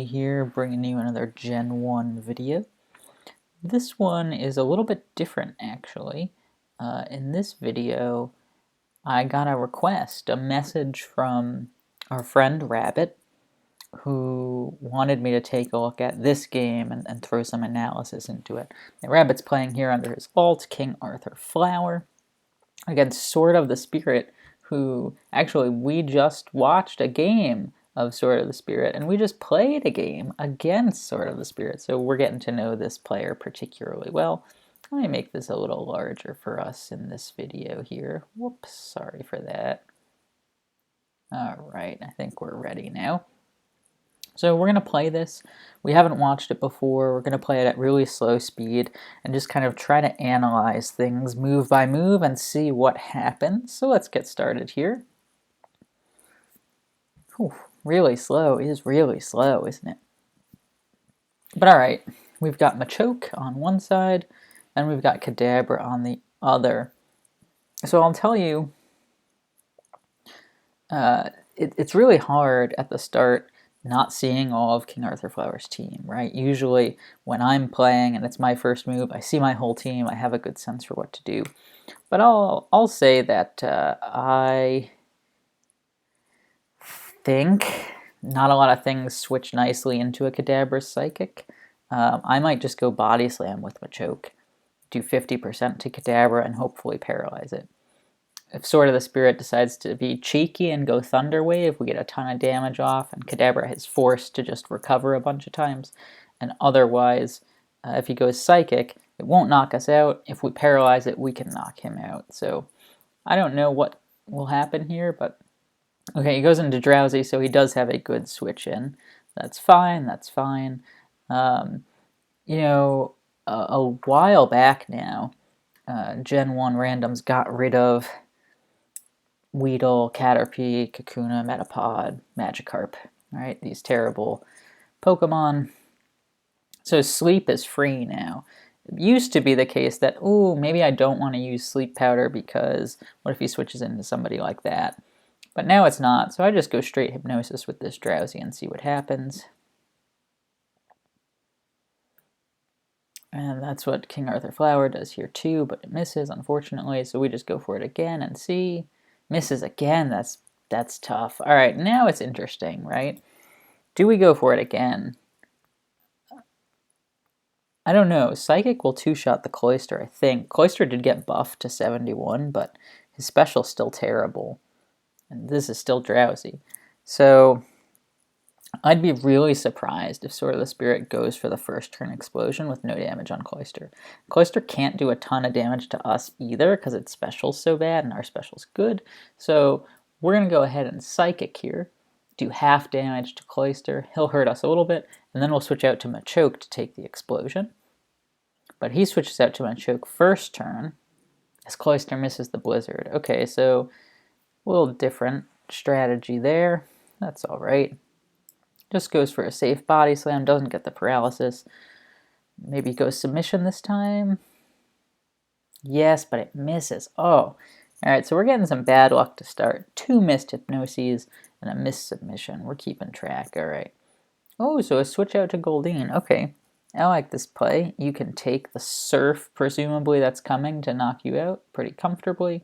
Here bringing you another Gen 1 video. This one is a little bit different actually. In this video I got a request, a message from our friend Rabbit, who wanted me to take a look at this game and throw some analysis into it. Now, Rabbit's playing here under his alt, King Arthur Flower, against Sword of the Spirit, who actually we just watched a game of Sword of the Spirit, and we just played a game against Sword of the Spirit, so we're getting to know this player particularly well. Let me make this a little larger for us in this video here. Whoops, sorry for that. Alright, I think we're ready now. So we're going to play this. We haven't watched it before. We're going to play it at really slow speed and just kind of try to analyze things move by move and see what happens. So let's get started here. Whew, really slow is really slow, isn't it? But alright, we've got Machoke on one side and we've got Kadabra on the other. So I'll tell you, it's really hard at the start not seeing all of King Arthur Flower's team, right? Usually when I'm playing and it's my first move, I see my whole team, I have a good sense for what to do. But I'll say that I think not a lot of things switch nicely into a Kadabra Psychic. I might just go Body Slam with Machoke, do 50% to Kadabra and hopefully paralyze it. If Sword of the Spirit decides to be cheeky and go Thunder Wave, we get a ton of damage off, and Kadabra is forced to just recover a bunch of times. And otherwise, if he goes Psychic, it won't knock us out. If we paralyze it, we can knock him out. So I don't know what will happen here, but okay, he goes into Drowsy, so he does have a good switch in. That's fine, that's fine. You know, a while back now, Gen 1 Randoms got rid of Weedle, Caterpie, Kakuna, Metapod, Magikarp, right? These terrible Pokemon. So sleep is free now. It used to be the case that, ooh, maybe I don't want to use sleep powder because what if he switches into somebody like that? But now it's not, so I just go straight Hypnosis with this Drowsy and see what happens. And that's what King Arthur Flower does here too, but it misses, unfortunately, so we just go for it again and see. Misses again, that's tough. All right, now it's interesting, right? Do we go for it again? I don't know. Psychic will two-shot the Cloyster, I think. Cloyster did get buffed to 71, but his special's still terrible. And this is still Drowsy. So I'd be really surprised if Sword of the Spirit goes for the first turn Explosion with no damage on Cloyster. Cloyster can't do a ton of damage to us either because its special's so bad and our special's good. So we're going to go ahead and Psychic here, do half damage to Cloyster. He'll hurt us a little bit, and then we'll switch out to Machoke to take the Explosion. But he switches out to Machoke first turn as Cloyster misses the Blizzard. Okay, so a little different strategy there. That's all right. Just goes for a safe Body Slam, doesn't get the paralysis. Maybe goes Submission this time. Yes, but it misses. Oh, alright, so we're getting some bad luck to start. 2 missed Hypnoses and a missed Submission. We're keeping track, alright. Oh, so a switch out to Goldeen. Okay, I like this play. You can take the Surf, presumably, that's coming to knock you out pretty comfortably.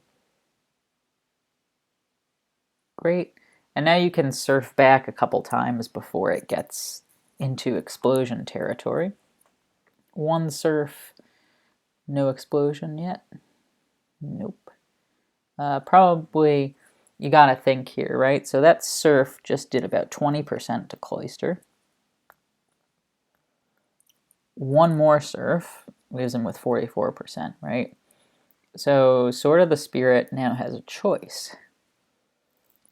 Great. And now you can surf back a couple times before it gets into Explosion territory. 1 surf, no Explosion yet. Nope. Probably, you gotta think here, right? So that surf just did about 20% to Cloyster. 1 more surf leaves him with 44%, right? So Sword of the Spirit now has a choice.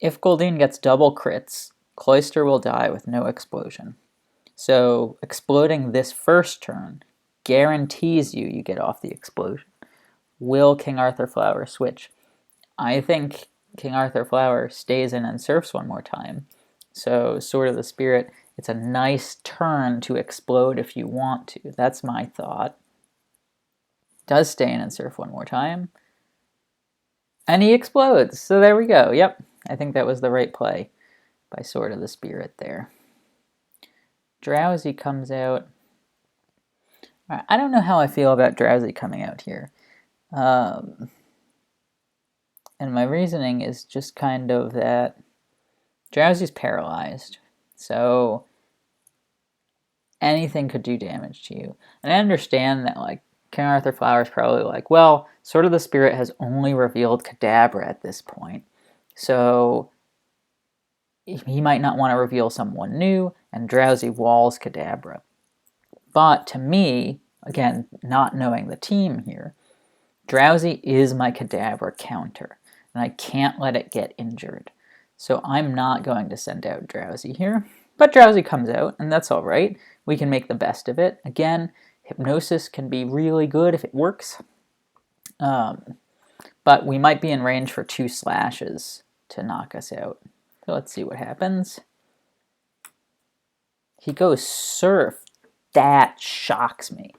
If Goldeen gets double crits, Cloyster will die with no Explosion. So exploding this first turn guarantees you get off the Explosion. Will King Arthur Flower switch? I think King Arthur Flower stays in and surfs 1 more time. So Sword of the Spirit, it's a nice turn to explode if you want to. That's my thought. Does stay in and surf 1 more time. And he explodes. So there we go. Yep. I think that was the right play by Sword of the Spirit there. Drowsy comes out. Right, I don't know how I feel about Drowsy coming out here. And my reasoning is just kind of that Drowsy's paralyzed. So anything could do damage to you. And I understand that, like, King Arthur Flower's probably like, well, Sword of the Spirit has only revealed Kadabra at this point. So he might not want to reveal someone new, and Drowsy walls Kadabra. But to me, again, not knowing the team here, Drowsy is my Kadabra counter, and I can't let it get injured. So I'm not going to send out Drowsy here. But Drowsy comes out, and that's all right. We can make the best of it. Again, Hypnosis can be really good if it works. But we might be in range for 2 slashes to knock us out. So let's see what happens. He goes Surf. That shocks me.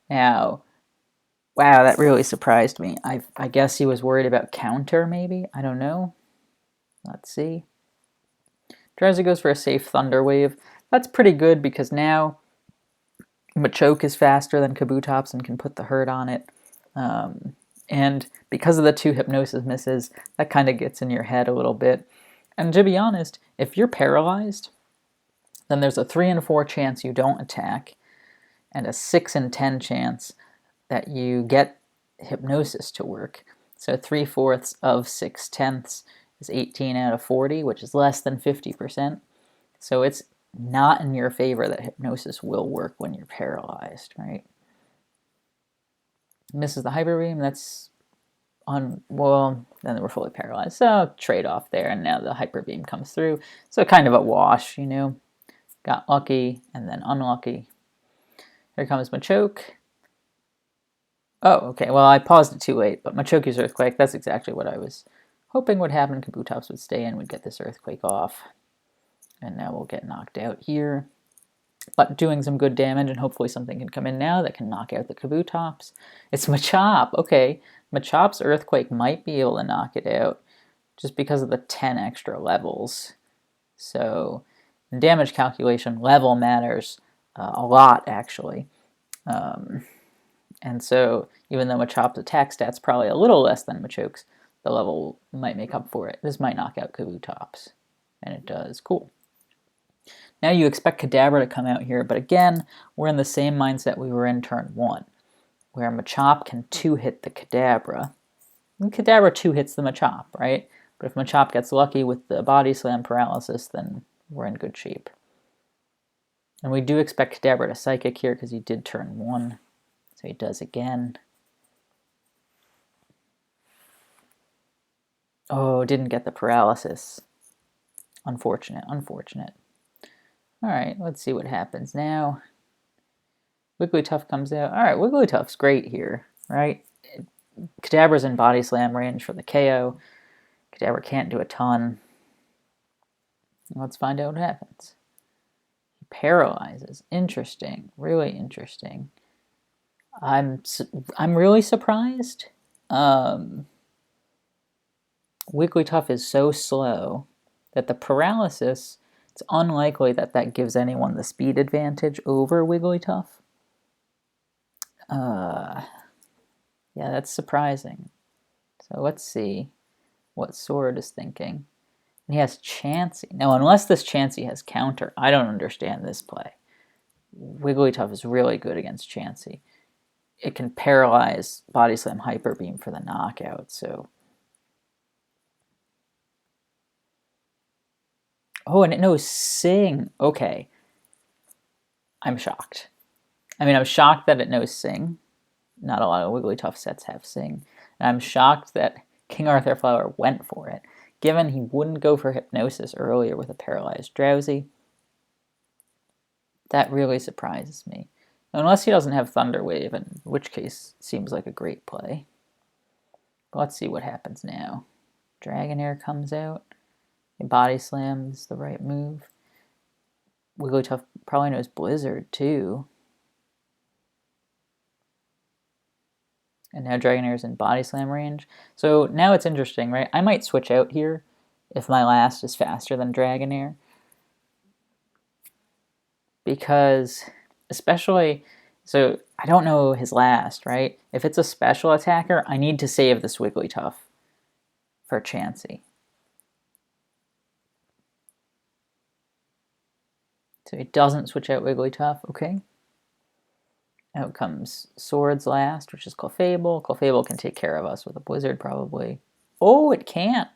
Now, wow, that really surprised me. I guess he was worried about counter, maybe? I don't know. Let's see. Drowsy goes for a safe Thunder Wave. That's pretty good because now Machoke is faster than Kabutops and can put the hurt on it. And because of the 2 Hypnosis misses, that kind of gets in your head a little bit. And to be honest, if you're paralyzed, then there's a 3 in 4 chance you don't attack, and a 6 in 10 chance that you get Hypnosis to work. So 3/4 of 6/10 is 18 out of 40, which is less than 50%. So it's not in your favor that Hypnosis will work when you're paralyzed, right? Misses the Hyper Beam, that's well, then we're fully paralyzed. So trade off there, and now the Hyper Beam comes through. So kind of a wash, you know. Got lucky, and then unlucky. Here comes Machoke. Oh, okay, well, I paused it too late, but Machoke's Earthquake, that's exactly what I was hoping would happen. Kabutops would stay in, would get this Earthquake off. And now we'll get knocked out here. But doing some good damage, and hopefully something can come in now that can knock out the Kabutops. It's Machop, okay. Machop's Earthquake might be able to knock it out, just because of the 10 extra levels. So, in damage calculation, level matters a lot, actually. And so, even though Machop's attack stat's probably a little less than Machoke's, the level might make up for it. This might knock out Kabutops. And it does. Cool. Now you expect Kadabra to come out here, but again, we're in the same mindset we were in turn 1, where Machop can 2-hit the Kadabra. And Kadabra 2-hits the Machop, right? But if Machop gets lucky with the Body Slam paralysis, then we're in good shape. And we do expect Kadabra to Psychic here, because he did turn 1. So he does again. Oh, didn't get the paralysis. Unfortunate, unfortunate. Alright, let's see what happens now. Wigglytuff comes out. Alright, Wigglytuff's great here, right? Kadabra's in Body Slam range for the KO. Kadabra can't do a ton. Let's find out what happens. He paralyzes. Interesting. Really interesting. I'm really surprised. Wigglytuff is so slow that the paralysis, it's unlikely that that gives anyone the speed advantage over Wigglytuff. Yeah, that's surprising. So let's see what Sword is thinking. And he has Chansey. Now, unless this Chansey has counter, I don't understand this play. Wigglytuff is really good against Chansey. It can paralyze Body Slam Hyper Beam for the knockout, so... Oh, and it knows Sing. Okay. I'm shocked. I mean, I'm shocked that it knows Sing. Not a lot of Wigglytuff sets have Sing. And I'm shocked that King Arthur Flower went for it, given he wouldn't go for Hypnosis earlier with a paralyzed Drowsy. That really surprises me. Unless he doesn't have Thunder Wave, in which case it seems like a great play. But let's see what happens now. Dragonair comes out. Body Slam is the right move. Wigglytuff probably knows Blizzard, too. And now Dragonair's in Body Slam range. So now it's interesting, right? I might switch out here if my last is faster than Dragonair. because especially, so I don't know his last, right? If it's a special attacker, I need to save this Wigglytuff for Chansey. So he doesn't switch out Wigglytuff, okay. Out comes Swords last, which is Clefable. Clefable can take care of us with a Blizzard, probably. Oh, it can't.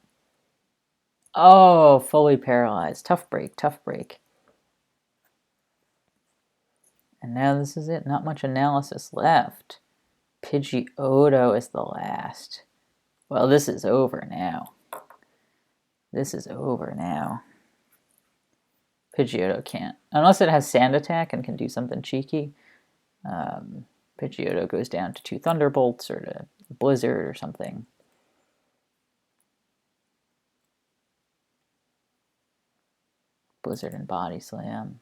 Oh, fully paralyzed. Tough break, tough break. And now this is it. Not much analysis left. Pidgeotto is the last. Well, this is over now. This is over now. Pidgeotto can't. Unless it has Sand Attack and can do something cheeky. Pidgeotto goes down to 2 Thunderbolts or to Blizzard or something. Blizzard and Body Slam.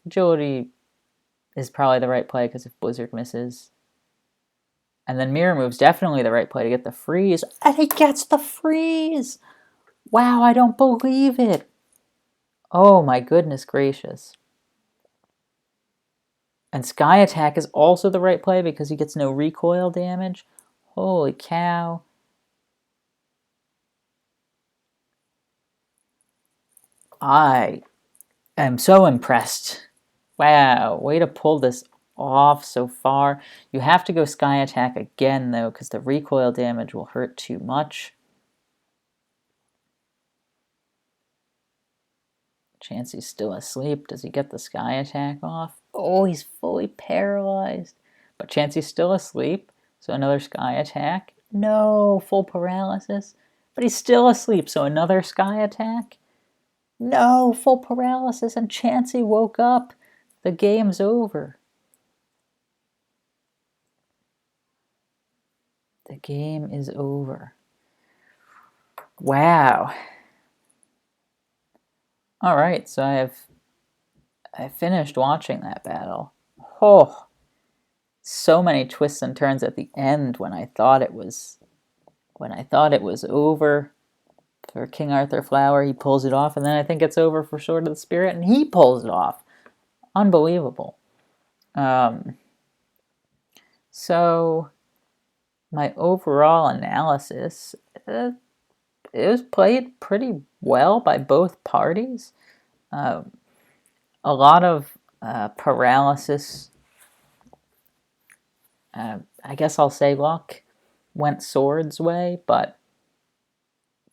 Agility is probably the right play because if Blizzard misses. And then Mirror Move's definitely the right play to get the freeze. And he gets the freeze! Wow, I don't believe it! Oh my goodness gracious. And Sky Attack is also the right play because he gets no recoil damage. Holy cow. I am so impressed. Wow, way to pull this off so far. You have to go Sky Attack again, though, because the recoil damage will hurt too much. Chansey's still asleep. Does he get the Sky Attack off? Oh, he's fully paralyzed. But Chansey's still asleep, so another Sky Attack. No, full paralysis. But he's still asleep, so another Sky Attack. No, full paralysis, and Chansey woke up. The game's over. The game is over. Wow. All right, so I finished watching that battle. Oh, so many twists and turns at the end when I thought it was over for King Arthur Flower. He pulls it off, and then I think it's over for Sword of the Spirit, and he pulls it off. Unbelievable. So my overall analysis, it was played pretty well by both parties. A lot of paralysis, I guess I'll say luck, went Sword's way, but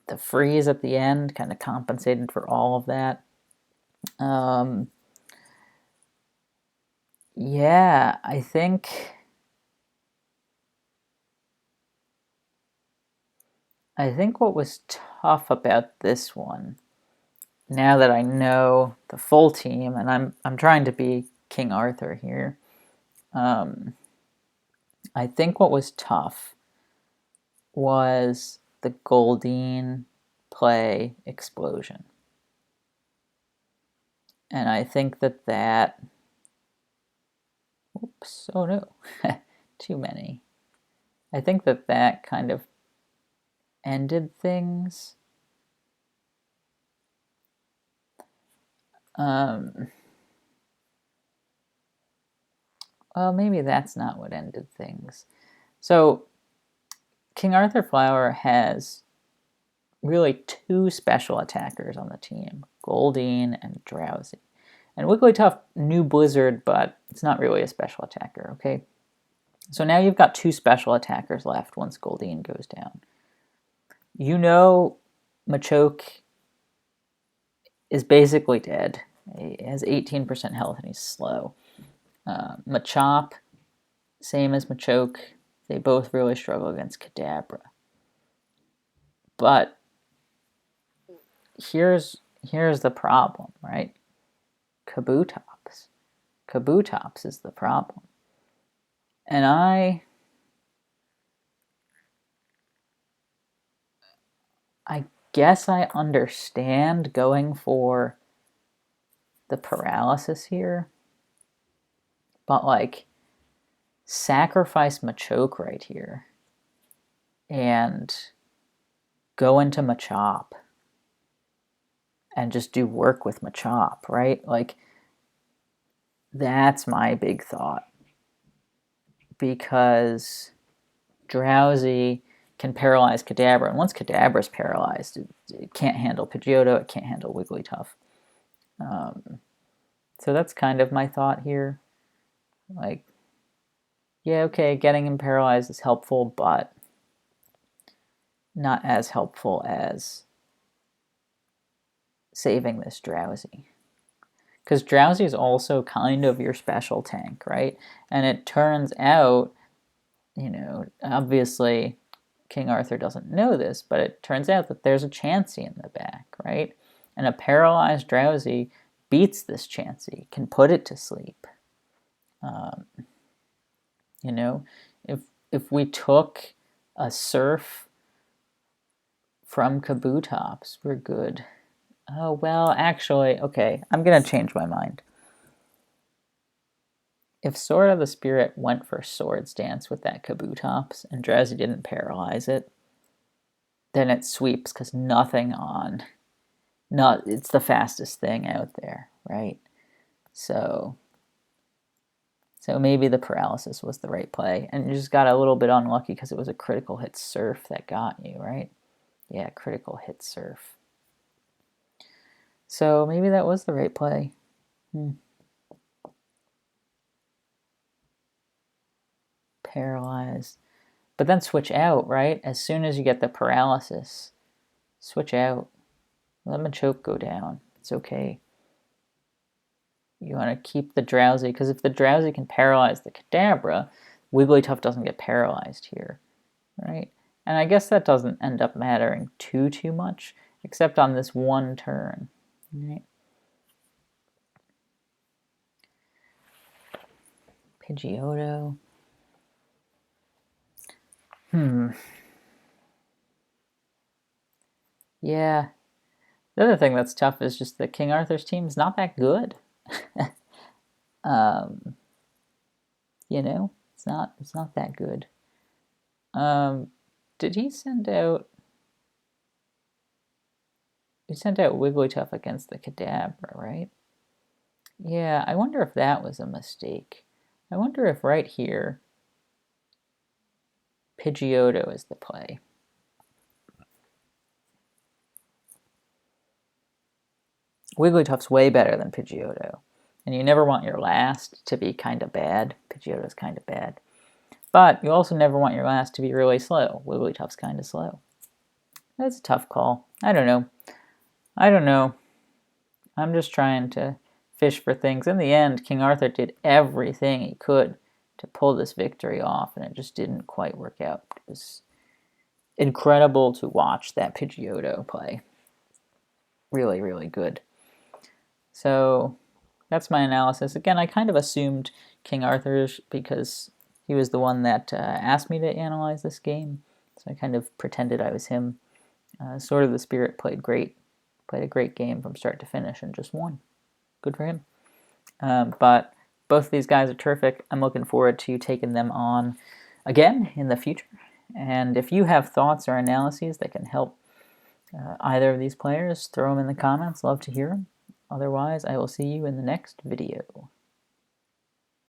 the freeze at the end kind of compensated for all of that. Yeah, I think what was tough about this one, now that I know the full team, and I'm trying to be King Arthur here, I think what was tough was the Goldeen play explosion. And I think that oops, oh no, too many. I think that kind of ended things. Well, maybe that's not what ended things. So King Arthur Flower has really 2 special attackers on the team, Goldeen and Drowsy. And Wigglytuff knew Blizzard, but it's not really a special attacker, okay? So now you've got 2 special attackers left once Goldeen goes down. You know Machoke is basically dead. He has 18% health and he's slow. Machop, same as Machoke. They both really struggle against Kadabra. But here's the problem, right? Kabutops. Kabutops is the problem. And I guess I understand going for the paralysis here, but like, sacrifice Machoke right here and go into Machop and just do work with Machop, right? Like, That's my big thought. Because Drowsy can paralyze Kadabra, and once Kadabra's paralyzed, it can't handle Pidgeotto, it can't handle Wigglytuff. So that's kind of my thought here. Like, yeah, okay, getting him paralyzed is helpful, but not as helpful as saving this Drowsy. Because Drowsy is also kind of your special tank, right? And it turns out, you know, obviously King Arthur doesn't know this, but it turns out that there's a Chansey in the back, right? And a paralyzed Drowsy beats this Chansey, can put it to sleep. You know, if we took a Surf from Kabutops, we're good. Oh, well, actually, okay, I'm going to change my mind. If Sword of the Spirit went for Swords Dance with that Kabutops and Drowsy didn't paralyze it, then it sweeps because nothing on. It's the fastest thing out there, right? So maybe the paralysis was the right play, and you just got a little bit unlucky because it was a critical hit Surf that got you, right? Yeah, critical hit Surf. So maybe that was the right play. Paralyzed. But then switch out, right? As soon as you get the paralysis, switch out. Let Machoke go down. It's okay. You want to keep the Drowsy, because if the Drowsy can paralyze the Kadabra, Wigglytuff doesn't get paralyzed here, right? And I guess that doesn't end up mattering too much, except on this one turn, right? Pidgeotto. Yeah. The other thing that's tough is just that King Arthur's team is not that good. You know, it's not that good. Did he send out? He sent out Wigglytuff against the Kadabra, right? Yeah, I wonder if that was a mistake. I wonder if right here, Pidgeotto is the play. Wigglytuff's way better than Pidgeotto. And you never want your last to be kind of bad. Pidgeotto's kind of bad. But you also never want your last to be really slow. Wigglytuff's kind of slow. That's a tough call. I don't know. I'm just trying to fish for things. In the end, King Arthur did everything he could to pull this victory off, and it just didn't quite work out. It was incredible to watch that Pidgeotto play. Really, really good. So that's my analysis. Again, I kind of assumed King Arthur's because he was the one that asked me to analyze this game. So I kind of pretended I was him. Sword of the Spirit played great. Played a great game from start to finish and just won. Good for him. But both of these guys are terrific. I'm looking forward to taking them on again in the future. And if you have thoughts or analyses that can help either of these players, throw them in the comments. Love to hear them. Otherwise, I will see you in the next video.